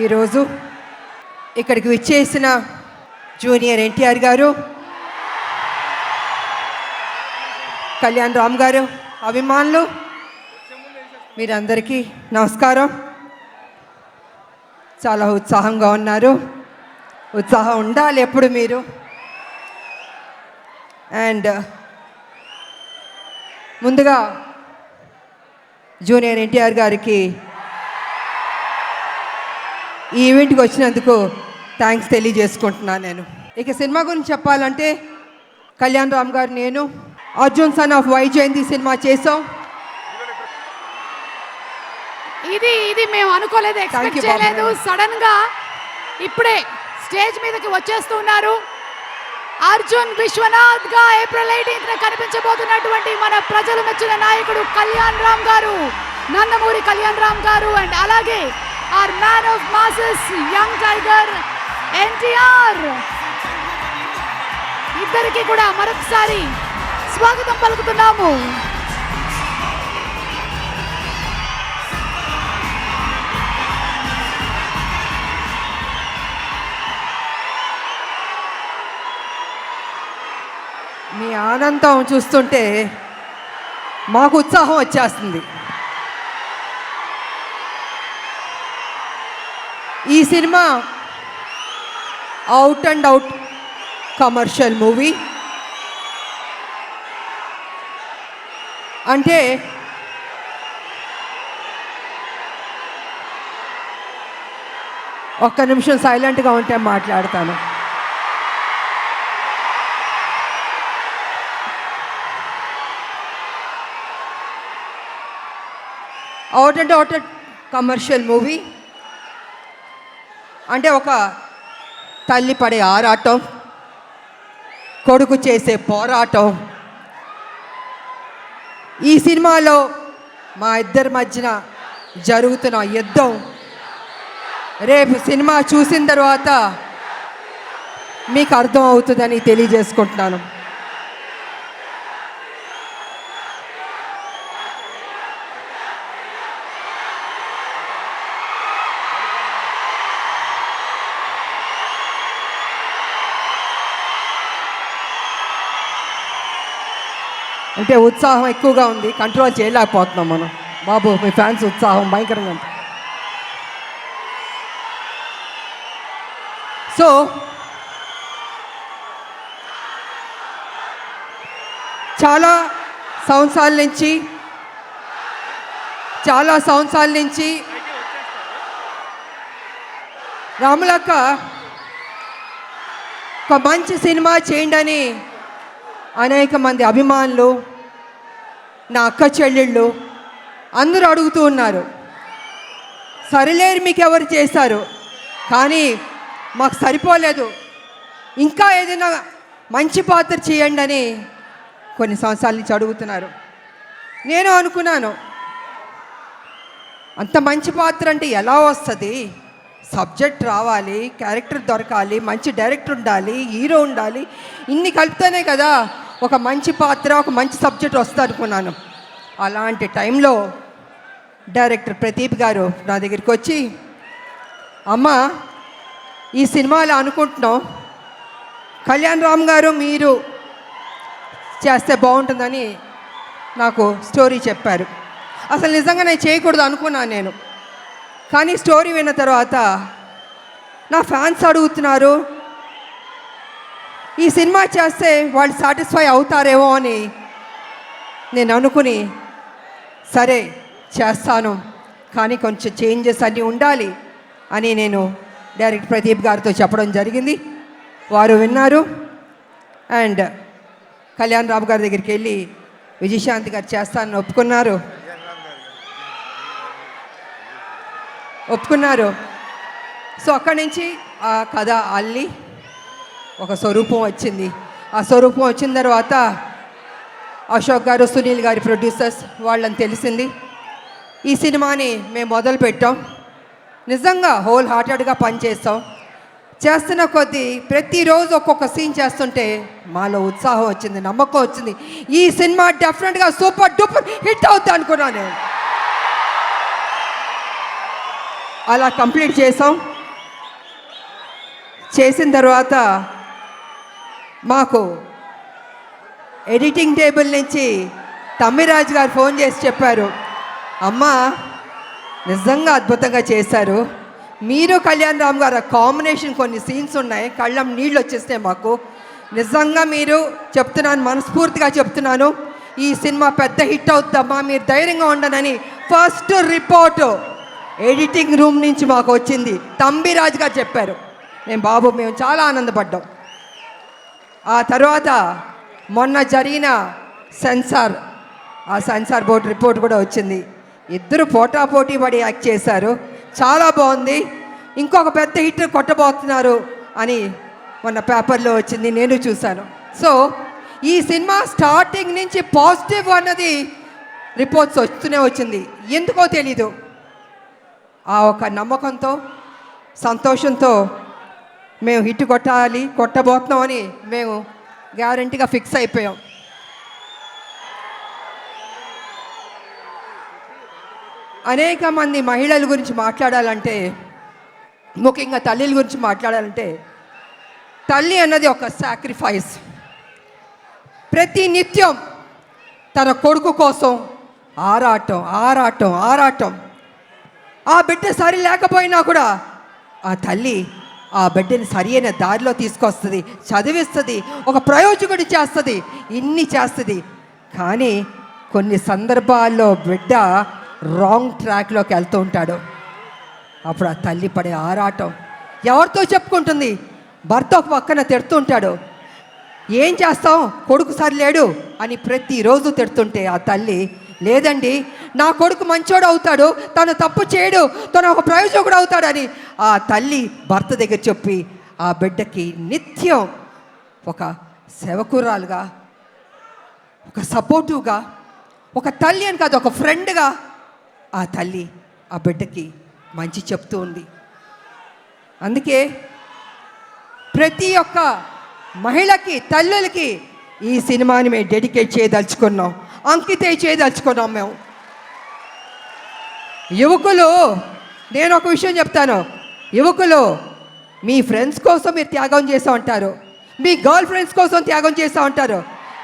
ఈరోజు ఇక్కడికి విచ్చేసిన జూనియర్ ఎన్టీఆర్ గారు, కళ్యాణ్ రామ్ గారు, అభిమానులు మీరందరికీ నమస్కారం. చాలా ఉత్సాహంగా ఉన్నారు. ఉత్సాహం ఉండాలి ఎప్పుడు మీరు. అండ్ ముందుగా జూనియర్ ఎన్టీఆర్ గారికి ఈ ఈవెంట్కి వచ్చినందుకు థ్యాంక్స్ తెలియజేసుకుంటున్నాను. నేను ఇక సినిమా గురించి చెప్పాలంటే కళ్యాణ్ రామ్ గారు, నేను Arjun son of Vyjayanthi cinema చేసాం. ఇది మేము అనుకోలేదు, ఎక్స్పెక్ట్ చేయలేదు. సడన్ గా ఇప్పుడే స్టేజ్ మీదకి వచ్చేస్తున్నారు. అర్జున్ విశ్వనాథ్ గా ఏప్రిల్ 18న కనిపించబోతున్నటువంటి మన ప్రజలు మెచ్చిన నాయకుడు కళ్యాణ్ రామ్ గారు, నందమూరి కళ్యాణ్ రామ్ గారు. అండ్ అలాగే our man of masses, young tiger NTR. ఇద్దరికి కూడా మరొకసారి స్వాగతం పలుకుతున్నాము. మీ ఆనందం చూస్తుంటే మాకు ఉత్సాహం వచ్చేస్తుంది. ఈ cinema out and out commercial movie. అంటే ఒక్క నిమిషం సైలెంట్గా ఉంటే మాట్లాడతాను. Out and out commercial movie అంటే ఒక తల్లి పడే ఆరాటం, కొడుకు చేసే పోరాటం. ఈ సినిమాలో మా ఇద్దరి మధ్యన జరుగుతున్న యుద్ధం రేపు సినిమా చూసిన తర్వాత మీకు అర్థం అవుతుందని తెలియజేసుకుంటున్నాను. అంటే ఉత్సాహం ఎక్కువగా ఉంది, కంట్రోల్ చేయలేకపోతున్నాం మనం. బాబు, మీ ఫ్యాన్స్ ఉత్సాహం భయంకరంగా ఉంది. సో చాలా సంవత్సరాల నుంచి రాములక్క ఒక మంచి సినిమా చేయండి అని అనేక మంది అభిమానులు, నా అక్క చెల్లెళ్ళు అందరూ అడుగుతూ ఉన్నారు. సరిలేరు మీకు ఎవరు చేశారు, కానీ మాకు సరిపోలేదు, ఇంకా ఏదైనా మంచి పాత్ర చేయండి అని కొన్ని సంవత్సరాల నుంచి అడుగుతున్నారు. నేను అనుకున్నాను, అంత మంచి పాత్ర అంటే ఎలా వస్తుంది? సబ్జెక్ట్ రావాలి, క్యారెక్టర్ దొరకాలి, మంచి డైరెక్టర్ ఉండాలి, హీరో ఉండాలి, ఇన్ని కలిపితేనే కదా ఒక మంచి పాత్ర, ఒక మంచి సబ్జెక్ట్ వస్తుంది అనుకున్నాను. అలాంటి టైంలో డైరెక్టర్ ప్రదీప్ గారు నా దగ్గరికి వచ్చి, అమ్మ ఈ సినిమాలో అనుకుంటున్నాం, కళ్యాణ్ రామ్ గారు మీరు చేస్తే బాగుంటుందని నాకు స్టోరీ చెప్పారు. అసలు నిజంగా నేను చేయకూడదు అనుకున్నాను నేను. కానీ స్టోరీ విన్న తర్వాత నా ఫ్యాన్స్ అడుగుతున్నారు, ఈ సినిమా చేస్తే వాళ్ళు సాటిస్ఫై అవుతారేమో అని నేను అనుకుని, సరే చేస్తాను, కానీ కొంచెం చేంజెస్ అన్నీ ఉండాలి అని నేను డైరెక్టర్ ప్రదీప్ గారితో చెప్పడం జరిగింది. వారు విన్నారు. అండ్ కళ్యాణ్ రామ్ గారి దగ్గరికి వెళ్ళి విజయశాంతి గారు చేస్తానని ఒప్పుకున్నారు. సో అక్కడి నుంచి ఆ కథ అల్లి ఒక స్వరూపం వచ్చింది. ఆ స్వరూపం వచ్చిన తర్వాత అశోక్ గారు, సునీల్ గారి ప్రొడ్యూసర్స్ వాళ్ళని తెలిసింది. ఈ సినిమాని మేము మొదలుపెట్టాం. నిజంగా హోల్ హార్టెడ్గా పనిచేస్తాం. చేస్తున్న కొద్దీ ప్రతిరోజు ఒక్కొక్క సీన్ చేస్తుంటే మాలో ఉత్సాహం వచ్చింది, నమ్మకం వచ్చింది. ఈ సినిమా డెఫినెట్గా సూపర్ డూపర్ హిట్ అవుతుంది అనుకున్నాను. అలా కంప్లీట్ చేసాం. చేసిన తర్వాత మాకు ఎడిటింగ్ టేబుల్ నుంచి తమ్మిరాజు గారు ఫోన్ చేసి చెప్పారు, అమ్మా నిజంగా అద్భుతంగా చేశారు, మీరు కళ్యాణ్ రామ్ గారు కాంబినేషన్ కొన్ని సీన్స్ ఉన్నాయి, కళ్ళం నీళ్ళు వచ్చేస్తాయి మాకు, నిజంగా మీరు చెప్తున్నాను, మనస్ఫూర్తిగా చెప్తున్నాను, ఈ సినిమా పెద్ద హిట్ అవుతుందమ్మా, మీరు ధైర్యంగా ఉండనని ఫస్ట్ రిపోర్టు ఎడిటింగ్ రూమ్ నుంచి మాకు వచ్చింది. తంబిరాజు గారు చెప్పారు. మేము చాలా ఆనందపడ్డాం. ఆ తర్వాత మొన్న జరిగిన సెన్సార్ బోర్డు రిపోర్ట్ కూడా వచ్చింది. ఇద్దరు పోటాపోటీ పడి యాక్ట్ చేశారు, చాలా బాగుంది, ఇంకొక పెద్ద హిట్ కొట్టబోతున్నారు అని మొన్న పేపర్లో వచ్చింది, నేను చూశాను. సో ఈ సినిమా స్టార్టింగ్ నుంచి పాజిటివ్ అన్నది రిపోర్ట్స్ వస్తూనే వచ్చింది. ఎందుకో తెలీదు, ఆ ఒక నమ్మకంతో సంతోషంతో మేము హిట్ కొట్టబోతున్నామని మేము గ్యారంటీగా ఫిక్స్ అయిపోయాం. అనేక మంది మహిళల గురించి మాట్లాడాలంటే, ముఖ్యంగా తల్లిల గురించి మాట్లాడాలంటే, తల్లి అన్నది ఒక సాక్రిఫైస్. ప్రతి నిత్యం తన కొడుకు కోసం ఆరాటం. ఆ బిడ్డ సరి లేకపోయినా కూడా ఆ తల్లి ఆ బిడ్డని సరి అయిన దారిలో తీసుకొస్తుంది, చదివిస్తుంది, ఒక ప్రయోజకుడి చేస్తుంది, ఇన్ని చేస్తుంది. కానీ కొన్ని సందర్భాల్లో బిడ్డ రాంగ్ ట్రాక్లోకి వెళ్తూ ఉంటాడు. అప్పుడు ఆ తల్లి పడే ఆరాటం ఎవరితో చెప్పుకుంటుంది? భర్త ఒక పక్కన తిడుతుంటాడు, ఏం చేస్తాం కొడుకు సరిలేడు అని ప్రతిరోజు తిడుతుంటే ఆ తల్లి, లేదండి నా కొడుకు మంచోడు అవుతాడు, తను తప్పు చేయడు, తను ఒక ప్రయోజకుడు అవుతాడని ఆ తల్లి భర్త దగ్గర చెప్పి ఆ బిడ్డకి నిత్యం ఒక సేవకురాలుగా, ఒక సపోర్టివ్గా, ఒక తల్లి అని కాదు ఒక ఫ్రెండ్గా ఆ తల్లి ఆ బిడ్డకి మంచి చెప్తూ ఉంది. అందుకే ప్రతి ఒక్క మహిళకి, తల్లులకి ఈ సినిమాని మేము డెడికేట్ చేయదలుచుకున్నాం, అంకితం చేయదలుచుకున్నాం. మేము యువకులు, నేను ఒక విషయం చెప్తాను, యువకులు మీ ఫ్రెండ్స్ కోసం మీరు త్యాగం చేస్తూ ఉంటారు, మీ గర్ల్ ఫ్రెండ్స్ కోసం త్యాగం చేస్తూ ఉంటారు,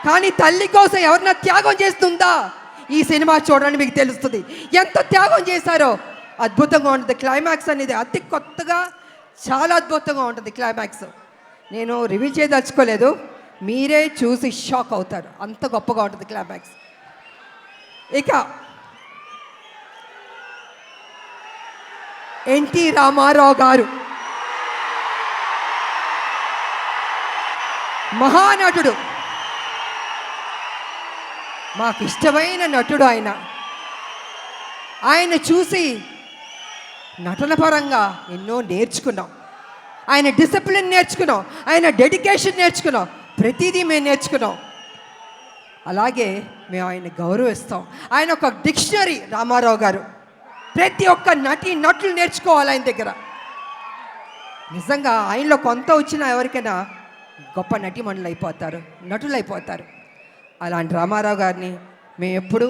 కానీ తల్లి కోసం ఎవరన్నా త్యాగం చేస్తుందా? ఈ సినిమా చూడండి, మీకు తెలుస్తుంది ఎంత త్యాగం చేశారో. అద్భుతంగా ఉంటుంది క్లైమాక్స్ అనేది, అతి కొత్తగా చాలా అద్భుతంగా ఉంటుంది క్లైమాక్స్. నేను రివీల్ చేయదలుచుకోలేదు, మీరే చూసి షాక్ అవుతారు, అంత గొప్పగా ఉంటుంది క్లైమాక్స్. ఇక ఎన్టీ రామారావు గారు మహానటుడు, మాకు ఇష్టమైన నటుడు ఆయన చూసి నటన పరంగా ఎన్నో నేర్చుకున్నాం, ఆయన డిసిప్లిన్ నేర్చుకున్నాం, ఆయన డెడికేషన్ నేర్చుకున్నాం, ప్రతిదీ మేము నేర్చుకున్నాం. అలాగే మేము ఆయన గౌరవిస్తాం. ఆయన ఒక డిక్షనరీ రామారావు గారు, ప్రతి ఒక్క నటులు నేర్చుకోవాలి ఆయన దగ్గర. నిజంగా ఆయనలో కొంత వచ్చినా ఎవరికైనా గొప్ప నటులు అయిపోతారు. అలాంటి రామారావు గారిని మేము ఎప్పుడూ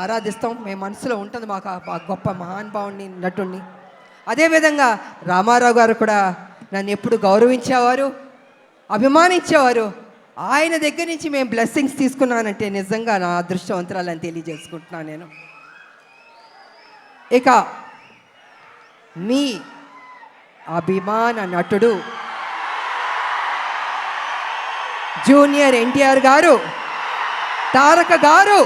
ఆరాధిస్తాం, మేము మనసులో ఉంటుంది మాకు ఆ గొప్ప మహానుభావుని, నటుడిని. అదేవిధంగా రామారావు గారు కూడా నన్ను ఎప్పుడు గౌరవించేవారు, అభిమానించేవారు. ఆయన దగ్గర నుంచి మేము బ్లెస్సింగ్స్ తీసుకున్నానంటే నిజంగా నా అదృష్టవంతురాలని తెలియజేసుకుంటున్నాను నేను. ఇక మీ అభిమాన నటుడు జూనియర్ ఎన్టీఆర్ గారు, తారక గారు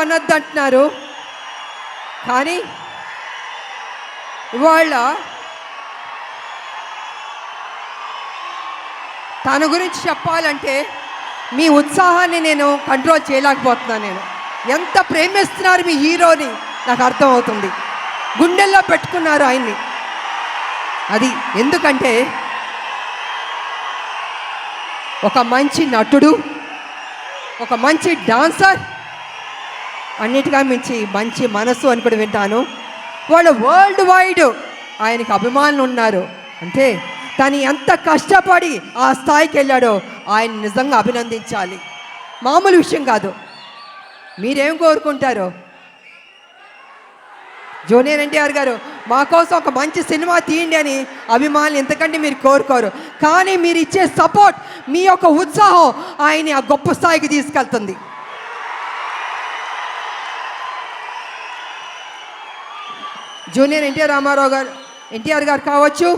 అనొద్దంటున్నారు, కానీ ఇవాళ తన గురించి చెప్పాలంటే మీ ఉత్సాహాన్ని నేను కంట్రోల్ చేయలేకపోతున్నాను. నేను ఎంత ప్రేమిస్తున్నారు మీ హీరోని నాకు అర్థమవుతుంది, గుండెల్లో పెట్టుకున్నారు ఆయన్ని. అది ఎందుకంటే ఒక మంచి నటుడు, ఒక మంచి డాన్సర్, అన్నిటిగా మించి మంచి మనసు అని కూడా వింటాను. వాళ్ళు వరల్డ్ వైడ్ ఆయనకి అభిమానులు ఉన్నారు. అంటే తను ఎంత కష్టపడి ఆ స్థాయికి వెళ్ళాడో ఆయన నిజంగా అభినందించాలి, మామూలు విషయం కాదు. మీరేం కోరుకుంటారో జూనియర్ ఎన్టీఆర్ గారు మా కోసం ఒక మంచి సినిమా తీయండి అని అభిమానులు ఎంతకంటే మీరు కోరుకోరు, కానీ మీరు ఇచ్చే సపోర్ట్, మీ యొక్క ఉత్సాహం ఆయన్ని ఆ గొప్ప స్థాయికి తీసుకెళ్తుంది. జూనియర్ ఎన్టీఆర్ గారు కావచ్చు,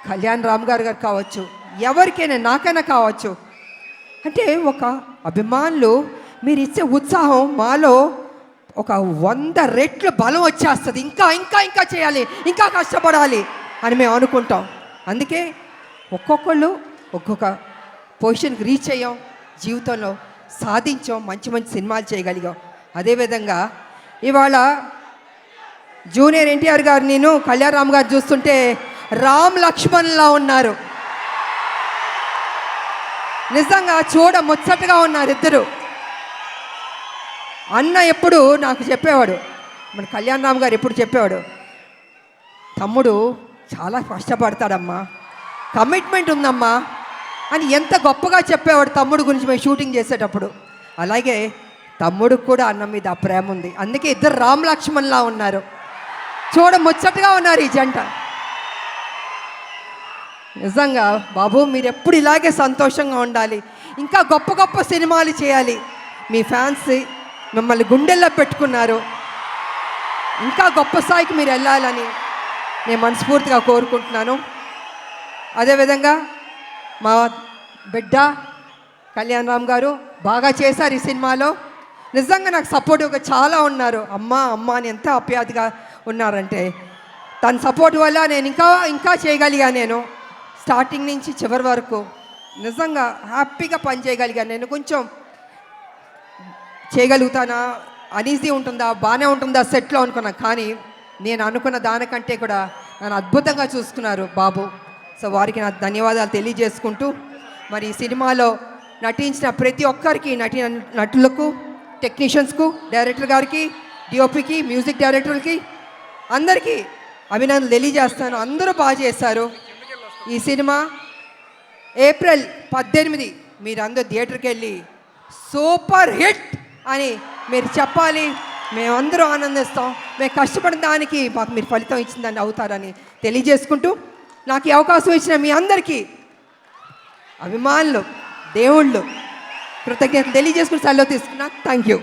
కళ్యాణ్ రామ్ గారు కావచ్చు, ఎవరికైనా నాకైనా కావచ్చు, అంటే ఒక అభిమానులు మీరు ఇచ్చే ఉత్సాహం మాలో ఒక 100 రెట్లు బలం వచ్చేస్తుంది. ఇంకా ఇంకా ఇంకా చేయాలి, ఇంకా కష్టపడాలి అని మేము అనుకుంటాం. అందుకే ఒక్కొక్కళ్ళు ఒక్కొక్క పొజిషన్కి రీచ్ అయ్యాం, జీవితంలో సాధించాం, మంచి మంచి సినిమాలు చేయగలిగాం. అదేవిధంగా ఇవాళ జూనియర్ ఎన్టీఆర్ గారు, నేను కళ్యాణ్ రామ్ గారు చూస్తుంటే రామ్ లక్ష్మణ్లా ఉన్నారు. నిజంగా చూడ ముచ్చటగా ఉన్నారు ఇద్దరు. అన్న ఎప్పుడు నాకు చెప్పేవాడు, మన కళ్యాణ్ రామ్ గారు ఎప్పుడు చెప్పేవాడు, తమ్ముడు చాలా కష్టపడతాడమ్మా, కమిట్మెంట్ ఉందమ్మా అని ఎంత గొప్పగా చెప్పేవాడు తమ్ముడు గురించి మేము షూటింగ్ చేసేటప్పుడు. అలాగే తమ్ముడికి కూడా అన్న మీద ఆ ప్రేమ ఉంది. అందుకే ఇద్దరు రామ్ లక్ష్మణ్లా ఉన్నారు, చూడ ముచ్చటగా ఉన్నారు ఈ జంట. నిజంగా బాబు మీరు ఎప్పుడు ఇలాగే సంతోషంగా ఉండాలి, ఇంకా గొప్ప గొప్ప సినిమాలు చేయాలి. మీ ఫ్యాన్స్ మిమ్మల్ని గుండెల్లో పెట్టుకున్నారు, ఇంకా గొప్ప స్థాయికి మీరు వెళ్ళాలని నేను మనస్ఫూర్తిగా కోరుకుంటున్నాను. అదేవిధంగా మా బిడ్డ కళ్యాణ్ రామ్ గారు బాగా చేశారు ఈ సినిమాలో. నిజంగా నాకు సపోర్టివ్గా చాలా ఉన్నారు. అమ్మ అమ్మ అని ఎంత ఆప్యాయతగా ఉన్నారంటే, తన సపోర్ట్ వల్ల నేను ఇంకా ఇంకా చేయగలిగా. నేను స్టార్టింగ్ నుంచి చివరి వరకు నిజంగా హ్యాపీగా పనిచేయగలిగాను. నేను కొంచెం చేయగలుగుతానా, అనీజీ ఉంటుందా, బాగానే ఉంటుందా సెట్లో అనుకున్నా, కానీ నేను అనుకున్న దానికంటే కూడా నన్ను అద్భుతంగా చూసుకున్నారు బాబు. సో వారికి నా ధన్యవాదాలు తెలియజేసుకుంటూ, మరి ఈ సినిమాలో నటించిన ప్రతి ఒక్కరికి, నటులకు, టెక్నీషియన్స్కు, డైరెక్టర్ గారికి, డిఓపికి, మ్యూజిక్ డైరెక్టర్కి అందరికీ అభినందనలు తెలియజేస్తాను. అందరూ బాగా చేశారు. ఈ సినిమా ఏప్రిల్ 18 మీరందరూ థియేటర్కి వెళ్ళి సూపర్ హిట్ అని మీరు చెప్పాలి. మేమందరూ ఆనందిస్తాం. మేము కష్టపడిన దానికి మాకు మీరు ఫలితం ఇచ్చిందని అవుతారని తెలియజేసుకుంటూ, నాకు ఈ అవకాశం ఇచ్చిన మీ అందరికీ అభిమానులు, దేవుళ్ళు కృతజ్ఞతలు తెలియజేసుకుని సెలవు తీసుకున్నా. Thank you.